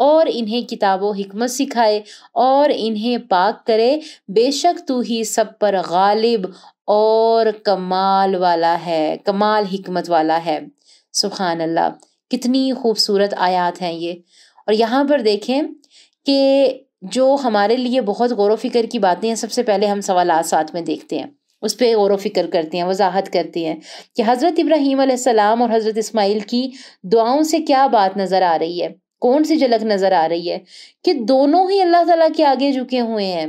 اور انہیں کتاب و حکمت سکھائے اور انہیں پاک کرے، بے شک تو ہی سب پر غالب اور کمال والا ہے، کمال حکمت والا ہے۔ سبحان اللہ، کتنی خوبصورت آیات ہیں یہ۔ اور یہاں پر دیکھیں کہ جو ہمارے لیے بہت غور و فکر کی باتیں ہیں، سب سے پہلے ہم سوالات ساتھ میں دیکھتے ہیں، اس پہ غور و فکر کرتے ہیں، وضاحت کرتے ہیں کہ حضرت ابراہیم علیہ السلام اور حضرت اسماعیل کی دعاؤں سے کیا بات نظر آ رہی ہے، کون سی جھلک نظر آ رہی ہے، کہ دونوں ہی اللہ تعالیٰ کے آگے جھکے ہوئے ہیں،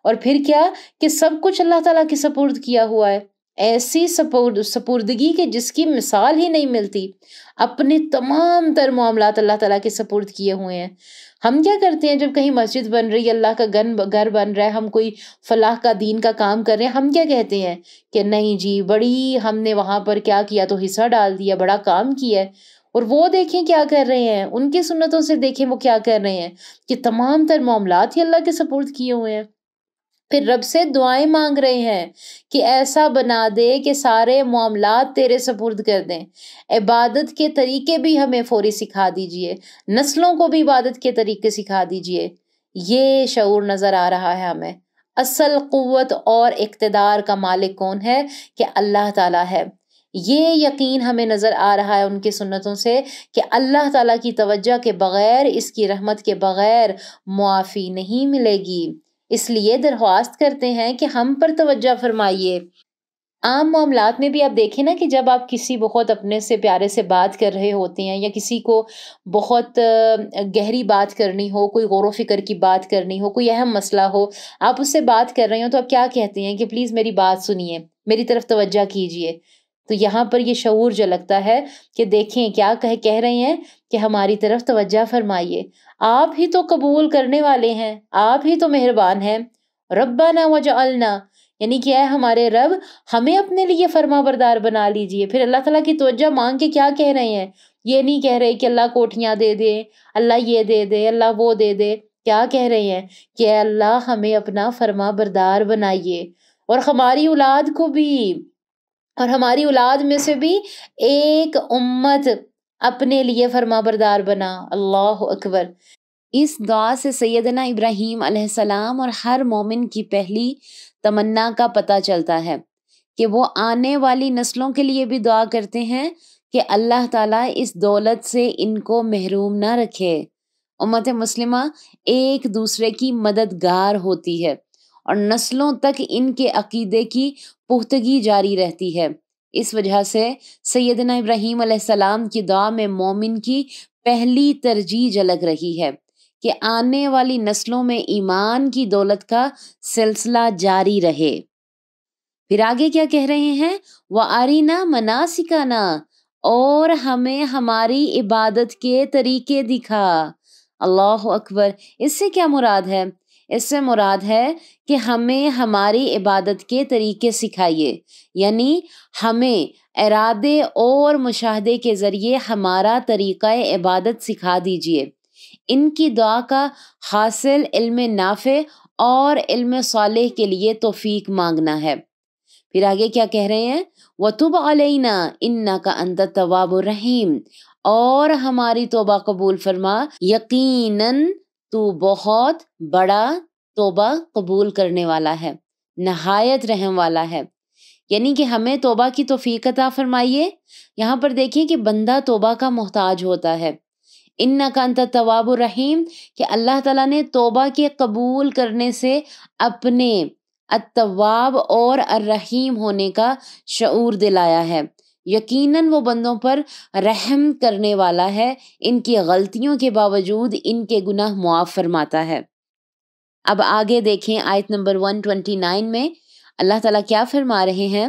اور پھر کیا کہ سب کچھ اللہ تعالیٰ کے سپرد کیا ہوا ہے، ایسی سپردگی کہ جس کی مثال ہی نہیں ملتی، اپنے تمام تر معاملات اللہ تعالیٰ کے سپرد کیے ہوئے ہیں۔ ہم کیا کرتے ہیں جب کہیں مسجد بن رہی ہے، اللہ کا گھر بن رہا ہے، ہم کوئی فلاح کا دین کا کام کر رہے ہیں، ہم کیا کہتے ہیں کہ نہیں جی بڑی ہم نے وہاں پر کیا کیا تو حصہ ڈال دیا، بڑا کام کیا ہے۔ اور وہ دیکھیں کیا کر رہے ہیں، ان کی سنتوں سے دیکھیں وہ کیا کر رہے ہیں کہ تمام تر معاملات ہی اللہ کے سپرد کیے ہوئے ہیں۔ پھر رب سے دعائیں مانگ رہے ہیں کہ ایسا بنا دے کہ سارے معاملات تیرے سپرد کر دیں، عبادت کے طریقے بھی ہمیں فوری سکھا دیجئے، نسلوں کو بھی عبادت کے طریقے سکھا دیجئے۔ یہ شعور نظر آ رہا ہے ہمیں۔ اصل قوت اور اقتدار کا مالک کون ہے؟ کہ اللہ تعالیٰ ہے۔ یہ یقین ہمیں نظر آ رہا ہے ان کی سنتوں سے کہ اللہ تعالیٰ کی توجہ کے بغیر، اس کی رحمت کے بغیر معافی نہیں ملے گی۔ اس لیے درخواست کرتے ہیں کہ ہم پر توجہ فرمائیے۔ عام معاملات میں بھی آپ دیکھیں نا کہ جب آپ کسی بہت اپنے سے پیارے سے بات کر رہے ہوتے ہیں، یا کسی کو بہت گہری بات کرنی ہو، کوئی غور و فکر کی بات کرنی ہو، کوئی اہم مسئلہ ہو، آپ اس سے بات کر رہے ہو تو آپ کیا کہتے ہیں کہ پلیز میری بات سنیے، میری طرف توجہ کیجیے۔ تو یہاں پر یہ شعور جو لگتا ہے کہ دیکھیں کیا کہہ رہے ہیں کہ ہماری طرف توجہ فرمائیے، آپ ہی تو قبول کرنے والے ہیں، آپ ہی تو مہربان ہیں۔ ربنا وجعلنا، یعنی کیا ہے ہمارے رب، ہمیں اپنے لیے فرما بردار بنا لیجئے۔ پھر اللہ تعالیٰ کی توجہ مانگ کے کیا کہہ رہے ہیں؟ یہ نہیں کہہ رہے کہ اللہ کوٹھیاں دے دے، اللہ یہ دے دے، اللہ وہ دے دے۔ کیا کہہ رہے ہیں کہ اے اللہ ہمیں اپنا فرما بردار بنائیے، اور ہماری اولاد کو بھی، اور ہماری اولاد میں سے بھی ایک امت اپنے لیے فرما بردار بنا۔ اللہ اکبر۔ اس دعا سے سیدنا ابراہیم علیہ السلام اور ہر مومن کی پہلی تمنا کا پتہ چلتا ہے کہ وہ آنے والی نسلوں کے لیے بھی دعا کرتے ہیں کہ اللہ تعالیٰ اس دولت سے ان کو محروم نہ رکھے۔ امت مسلمہ ایک دوسرے کی مددگار ہوتی ہے، اور نسلوں تک ان کے عقیدے کی پختگی جاری رہتی ہے۔ اس وجہ سے سیدنا ابراہیم علیہ السلام کی دعا میں مومن کی پہلی ترجیح جھلک رہی ہے کہ آنے والی نسلوں میں ایمان کی دولت کا سلسلہ جاری رہے۔ پھر آگے کیا کہہ رہے ہیں؟ وَأَرِنَا مَنَاسِكَنَا، اور ہمیں ہماری عبادت کے طریقے دکھا۔ اللہ اکبر۔ اس سے کیا مراد ہے؟ اس سے مراد ہے کہ ہمیں ہماری عبادت کے طریقے سکھائیے، یعنی ہمیں ارادے اور مشاہدے کے ذریعے ہمارا طریقہ عبادت سکھا دیجیے۔ ان کی دعا کا حاصل علم نافع اور علم صالح کے لیے توفیق مانگنا ہے۔ پھر آگے کیا کہہ رہے ہیں؟ وَتُبْ عَلَيْنَا إِنَّكَ أَنْتَ التَّوَّابُ الرَّحِيمُ، اور ہماری توبہ قبول فرما، یقیناً تو بہت بڑا توبہ قبول کرنے والا ہے، نہایت رحم والا ہے۔ یعنی کہ ہمیں توبہ کی توفیق عطا فرمائیے۔ یہاں پر دیکھیں کہ بندہ توبہ کا محتاج ہوتا ہے۔ اِنَّكَ أَنْتَ التَّوَّابُ الرَّحِيمُ، کہ اللہ تعالیٰ نے توبہ کے قبول کرنے سے اپنے التواب اور الرحیم ہونے کا شعور دلایا ہے۔ یقیناً وہ بندوں پر رحم کرنے والا ہے، ان کی غلطیوں کے باوجود ان کے گناہ معاف فرماتا ہے۔ اب آگے دیکھیں آیت نمبر 129 میں اللہ تعالیٰ کیا فرما رہے ہیں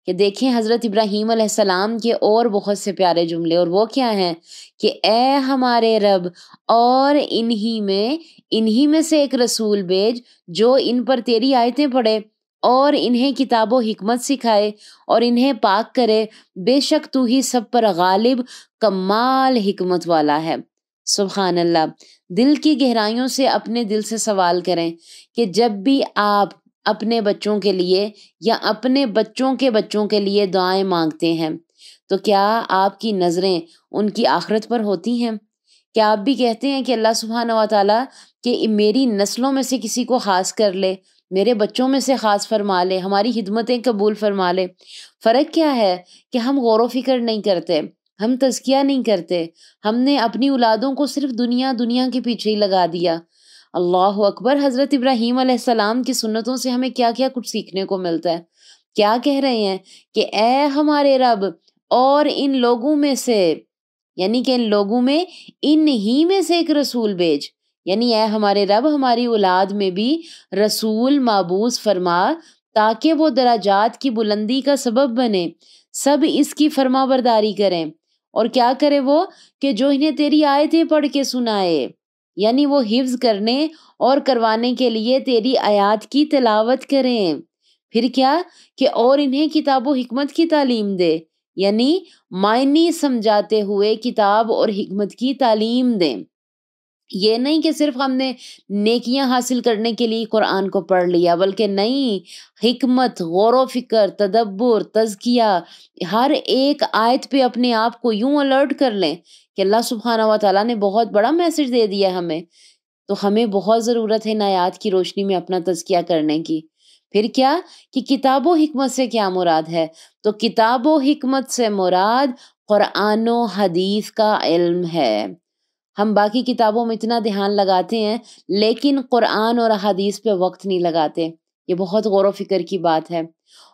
کہ دیکھیں حضرت ابراہیم علیہ السلام کے اور بہت سے پیارے جملے، اور وہ کیا ہیں کہ اے ہمارے رب، اور انہی میں سے ایک رسول بھیج جو ان پر تیری آیتیں پڑھے اور انہیں کتاب و حکمت سکھائے اور انہیں پاک کرے، بے شک تو ہی سب پر غالب کمال حکمت والا ہے۔ سبحان اللہ۔ دل کی گہرائیوں سے اپنے دل سے سوال کریں کہ جب بھی آپ اپنے بچوں کے لیے یا اپنے بچوں کے لیے دعائیں مانگتے ہیں تو کیا آپ کی نظریں ان کی آخرت پر ہوتی ہیں؟ کیا آپ بھی کہتے ہیں کہ اللہ سبحانہ و تعالیٰ کہ میری نسلوں میں سے کسی کو خاص کر لے، میرے بچوں میں سے خاص فرما لے، ہماری خدمتیں قبول فرما لے؟ فرق کیا ہے کہ ہم غور و فکر نہیں کرتے، ہم تزکیہ نہیں کرتے، ہم نے اپنی اولادوں کو صرف دنیا کے پیچھے ہی لگا دیا۔ اللہ اکبر! حضرت ابراہیم علیہ السلام کی سنتوں سے ہمیں کیا کیا کچھ سیکھنے کو ملتا ہے۔ کیا کہہ رہے ہیں کہ اے ہمارے رب، اور ان لوگوں میں سے، یعنی کہ ان لوگوں میں ان ہی میں سے ایک رسول بھیج، یعنی اے ہمارے رب ہماری اولاد میں بھی رسول مابعوث فرما تاکہ وہ درجات کی بلندی کا سبب بنے، سب اس کی فرما برداری کریں۔ اور کیا کرے وہ کہ جو انہیں تیری آیتیں پڑھ کے سنائے، یعنی وہ حفظ کرنے اور کروانے کے لیے تیری آیات کی تلاوت کریں۔ پھر کیا کہ اور انہیں کتاب و حکمت کی تعلیم دے، یعنی معنی سمجھاتے ہوئے کتاب اور حکمت کی تعلیم دیں۔ یہ نہیں کہ صرف ہم نے نیکیاں حاصل کرنے کے لیے قرآن کو پڑھ لیا، بلکہ نہیں، حکمت، غور و فکر، تدبر، تزکیہ، ہر ایک آیت پہ اپنے آپ کو یوں الرٹ کر لیں کہ اللہ سبحانہ و تعالیٰ نے بہت بڑا میسج دے دیا ہمیں، تو ہمیں بہت ضرورت ہے ان آیات کی روشنی میں اپنا تزکیہ کرنے کی۔ پھر کیا کہ کتاب و حکمت سے کیا مراد ہے؟ تو کتاب و حکمت سے مراد قرآن و حدیث کا علم ہے۔ ہم باقی کتابوں میں اتنا دھیان لگاتے ہیں لیکن قرآن اور حدیث پہ وقت نہیں لگاتے، یہ بہت غور و فکر کی بات ہے۔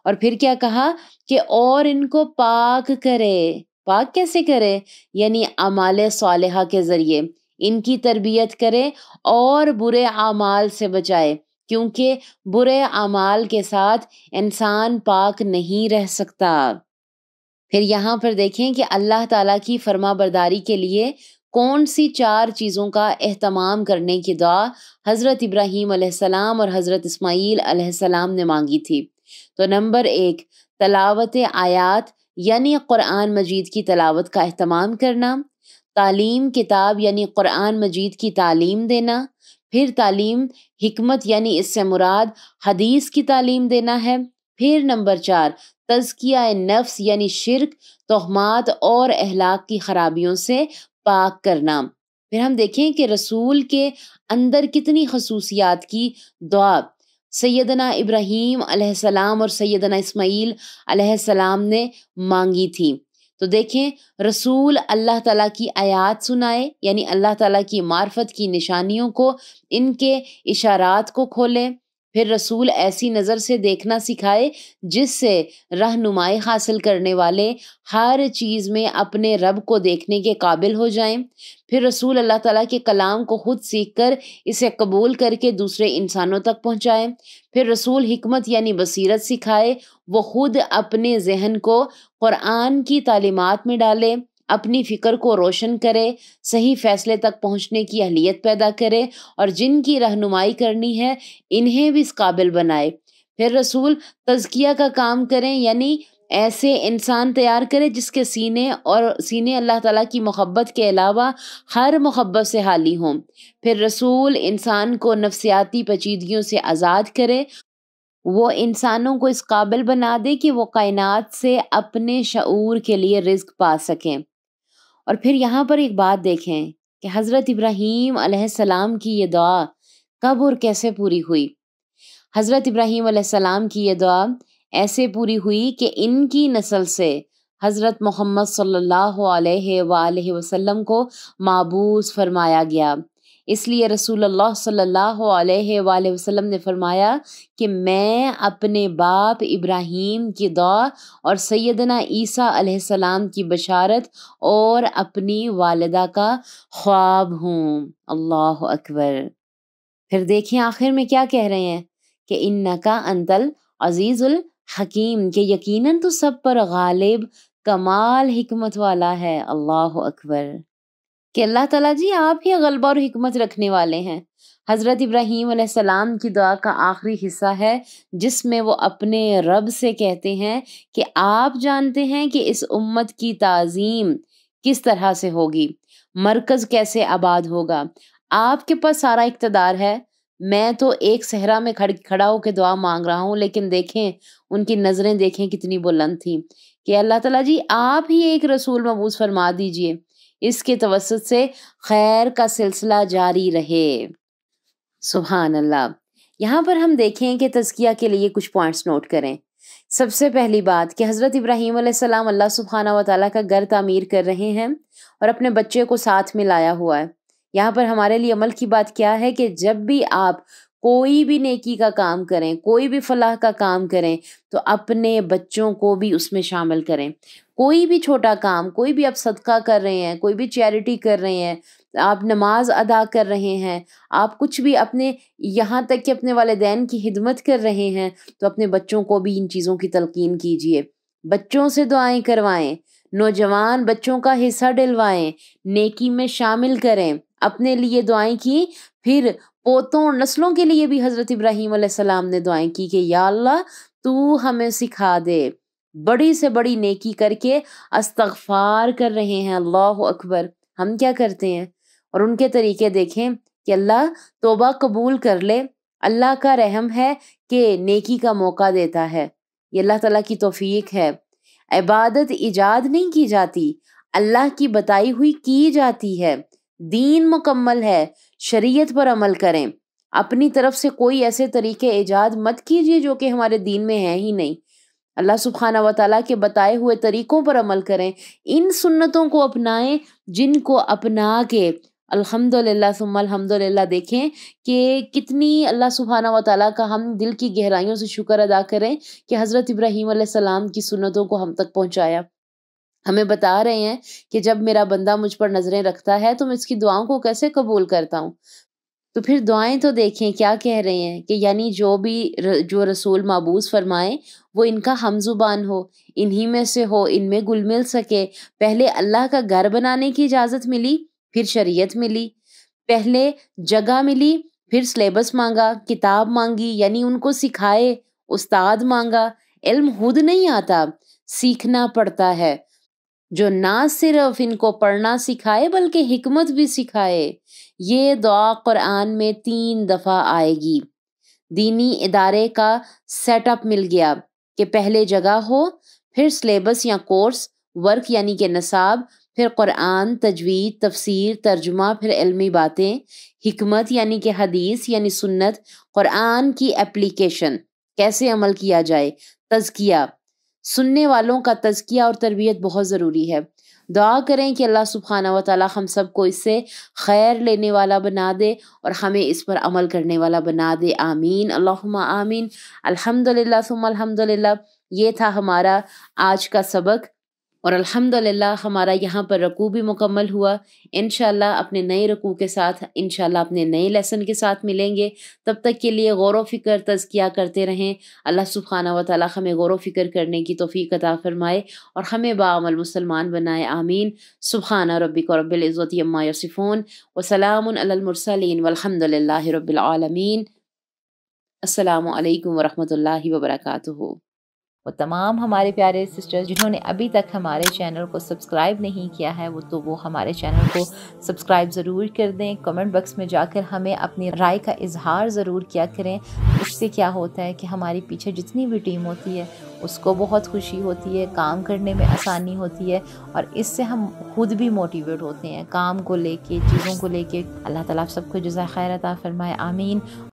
اور پھر کیا کہا کہ اور ان کو پاک کرے۔ پاک کیسے کرے؟ یعنی اعمال صالحہ کے ذریعے ان کی تربیت کرے اور برے اعمال سے بچائے، کیونکہ برے اعمال کے ساتھ انسان پاک نہیں رہ سکتا۔ پھر یہاں پر دیکھیں کہ اللہ تعالیٰ کی فرما برداری کے لیے کون سی 4 چیزوں کا اہتمام کرنے کی دعا حضرت ابراہیم علیہ السلام اور حضرت اسماعیل علیہ السلام نے مانگی تھی۔ تو نمبر 1، تلاوت آیات یعنی قرآن مجید کی تلاوت کا اہتمام کرنا، تعلیم کتاب یعنی قرآن مجید کی تعلیم دینا، پھر تعلیم حکمت یعنی اس سے مراد حدیث کی تعلیم دینا ہے، پھر نمبر 4، تزکیہ نفس یعنی شرک، تہمات اور اخلاق کی خرابیوں سے پاک کرنا۔ پھر ہم دیکھیں کہ رسول کے اندر کتنی خصوصیات کی دعا سیدنا ابراہیم علیہ السلام اور سیدنا اسماعیل علیہ السلام نے مانگی تھی۔ تو دیکھیں، رسول اللہ تعالیٰ کی آیات سنائے، یعنی اللہ تعالیٰ کی معرفت کی نشانیوں کو، ان کے اشارات کو کھولے۔ پھر رسول ایسی نظر سے دیکھنا سکھائے جس سے رہنمائی حاصل کرنے والے ہر چیز میں اپنے رب کو دیکھنے کے قابل ہو جائیں۔ پھر رسول اللہ تعالیٰ کے کلام کو خود سیکھ کر اسے قبول کر کے دوسرے انسانوں تک پہنچائیں۔ پھر رسول حکمت یعنی بصیرت سکھائے، وہ خود اپنے ذہن کو قرآن کی تعلیمات میں ڈالے، اپنی فکر کو روشن کرے، صحیح فیصلے تک پہنچنے کی اہلیت پیدا کرے، اور جن کی رہنمائی کرنی ہے انہیں بھی اس قابل بنائے۔ پھر رسول تزکیہ کا کام کریں، یعنی ایسے انسان تیار کرے جس کے سینے اللہ تعالیٰ کی محبت کے علاوہ ہر محبت سے خالی ہوں۔ پھر رسول انسان کو نفسیاتی پیچیدگیوں سے آزاد کرے، وہ انسانوں کو اس قابل بنا دے کہ وہ کائنات سے اپنے شعور کے لیے رزق پا سکیں۔ اور پھر یہاں پر ایک بات دیکھیں کہ حضرت ابراہیم علیہ السلام کی یہ دعا کب اور کیسے پوری ہوئی؟ حضرت ابراہیم علیہ السلام کی یہ دعا ایسے پوری ہوئی کہ ان کی نسل سے حضرت محمد صلی اللہ علیہ وآلہ وسلم کو مبعوث فرمایا گیا۔ اس لیے رسول اللہ صلی اللہ علیہ وآلہ وسلم نے فرمایا کہ میں اپنے باپ ابراہیم کی دعا اور سیدنا عیسیٰ علیہ السلام کی بشارت اور اپنی والدہ کا خواب ہوں۔ اللہ اکبر! پھر دیکھیں آخر میں کیا کہہ رہے ہیں کہ انکا انت العزیز الحکیم، کہ یقیناً تو سب پر غالب، کمال حکمت والا ہے۔ اللہ اکبر! کہ اللہ تعالیٰ جی آپ ہی غلبہ اور حکمت رکھنے والے ہیں۔ حضرت ابراہیم علیہ السلام کی دعا کا آخری حصہ ہے جس میں وہ اپنے رب سے کہتے ہیں کہ آپ جانتے ہیں کہ اس امت کی تعظیم کس طرح سے ہوگی، مرکز کیسے آباد ہوگا، آپ کے پاس سارا اقتدار ہے، میں تو ایک صحرا میں کھڑا ہو کے دعا مانگ رہا ہوں، لیکن دیکھیں ان کی نظریں دیکھیں کتنی بلند تھیں کہ اللہ تعالیٰ جی آپ ہی ایک رسول مبعوث فرما دیجئے، اس کے توسط سے خیر کا سلسلہ جاری رہے۔ سبحان اللہ۔ یہاں پر ہم دیکھیں کہ تزکیہ کے لیے کچھ پوائنٹس نوٹ کریں۔ سب سے پہلی بات کہ حضرت ابراہیم علیہ السلام اللہ سبحانہ و تعالیٰ کا گھر تعمیر کر رہے ہیں اور اپنے بچے کو ساتھ میں لایا ہوا ہے۔ یہاں پر ہمارے لیے عمل کی بات کیا ہے کہ جب بھی آپ کوئی بھی نیکی کا کام کریں، کوئی بھی فلاح کا کام کریں، تو اپنے بچوں کو بھی اس میں شامل کریں۔ کوئی بھی چھوٹا کام، کوئی بھی آپ صدقہ کر رہے ہیں، کوئی بھی چیریٹی کر رہے ہیں، آپ نماز ادا کر رہے ہیں، آپ کچھ بھی اپنے یہاں تک کہ اپنے والدین کی خدمت کر رہے ہیں، تو اپنے بچوں کو بھی ان چیزوں کی تلقین کیجیے۔ بچوں سے دعائیں کروائیں، نوجوان بچوں کا حصہ ڈلوائیں، نیکی میں شامل کریں، اپنے لیے دعائیں کی، پھر پوتوں نسلوں کے لیے بھی حضرت ابراہیم علیہ السلام نے دعائیں کی کہ یا اللہ تو ہمیں سکھا دے۔ بڑی سے بڑی نیکی کر کے استغفار کر رہے ہیں، اللہ اکبر۔ ہم کیا کرتے ہیں؟ اور ان کے طریقے دیکھیں کہ اللہ توبہ قبول کر لے، اللہ کا رحم ہے کہ نیکی کا موقع دیتا ہے، یہ اللہ تعالیٰ کی توفیق ہے۔ عبادت ایجاد نہیں کی جاتی، اللہ کی بتائی ہوئی کی جاتی ہے۔ دین مکمل ہے، شریعت پر عمل کریں۔ اپنی طرف سے کوئی ایسے طریقے ایجاد مت کیجیے جو کہ ہمارے دین میں ہیں ہی نہیں۔ اللہ سبحانہ و تعالیٰ کے بتائے ہوئے طریقوں پر عمل کریں، ان سنتوں کو اپنائیں جن کو اپنا کے الحمدللہ ثم الحمدللہ دیکھیں کہ کتنی اللہ سبحانہ و تعالیٰ کا ہم دل کی گہرائیوں سے شکر ادا کریں کہ حضرت ابراہیم علیہ السلام کی سنتوں کو ہم تک پہنچایا۔ ہمیں بتا رہے ہیں کہ جب میرا بندہ مجھ پر نظریں رکھتا ہے تو میں اس کی دعاؤں کو کیسے قبول کرتا ہوں۔ تو پھر دعائیں تو دیکھیں کیا کہہ رہے ہیں کہ یعنی جو رسول مابعوث فرمائیں وہ ان کا ہم زبان ہو، انہی میں سے ہو، ان میں گل مل سکے۔ پہلے اللہ کا گھر بنانے کی اجازت ملی، پھر شریعت ملی، پہلے جگہ ملی، پھر سلیبس مانگا، کتاب مانگی، یعنی ان کو سکھائے، استاد مانگا۔ علم خود نہیں آتا، سیکھنا پڑتا ہے، جو نہ صرف ان کو پڑھنا سکھائے بلکہ حکمت بھی سکھائے۔ یہ دعا قرآن میں 3 دفعہ آئے گی۔ دینی ادارے کا سیٹ اپ مل گیا کہ پہلے جگہ ہو، پھر سلیبس یا کورس، ورک یعنی کہ نصاب، پھر قرآن، تجوید، تفسیر، ترجمہ، پھر علمی باتیں، حکمت یعنی کہ حدیث یعنی سنت، قرآن کی اپلیکیشن، کیسے عمل کیا جائے، تزکیہ، سننے والوں کا تزکیہ اور تربیت بہت ضروری ہے۔ دعا کریں کہ اللہ سبحانہ و تعالی ہم سب کو اس سے خیر لینے والا بنا دے اور ہمیں اس پر عمل کرنے والا بنا دے، آمین، اللہم آمین۔ الحمدللہ ثم الحمدللہ، یہ تھا ہمارا آج کا سبق، اور الحمدللہ ہمارا یہاں پر رکوع بھی مکمل ہوا۔ انشاءاللہ اپنے نئے رکوع کے ساتھ، انشاءاللہ اپنے نئے لیسن کے ساتھ ملیں گے۔ تب تک کے لیے غور و فکر تزکیہ کرتے رہیں۔ اللہ سبحانہ و تعالی ہمیں غور و فکر کرنے کی توفیق عطا فرمائے اور ہمیں باعمل مسلمان بنائے، آمین۔ سبحان ربک رب العزت عما یصفون وسلام علی المرسلین والحمدللہ رب العالمین۔ السلام علیکم ورحمۃ اللہ وبرکاتہ۔ وہ تمام ہمارے پیارے سسٹرز جنہوں نے ابھی تک ہمارے چینل کو سبسکرائب نہیں کیا ہے وہ ہمارے چینل کو سبسکرائب ضرور کر دیں۔ کمنٹ باکس میں جا کر ہمیں اپنی رائے کا اظہار ضرور کیا کریں۔ اس سے کیا ہوتا ہے کہ ہماری پیچھے جتنی بھی ٹیم ہوتی ہے اس کو بہت خوشی ہوتی ہے، کام کرنے میں آسانی ہوتی ہے، اور اس سے ہم خود بھی موٹیویٹ ہوتے ہیں کام کو لے کے، چیزوں کو لے کے۔ اللہ تعالیٰ آپ سب کو جزائے خیر عطا فرمائے، آمین۔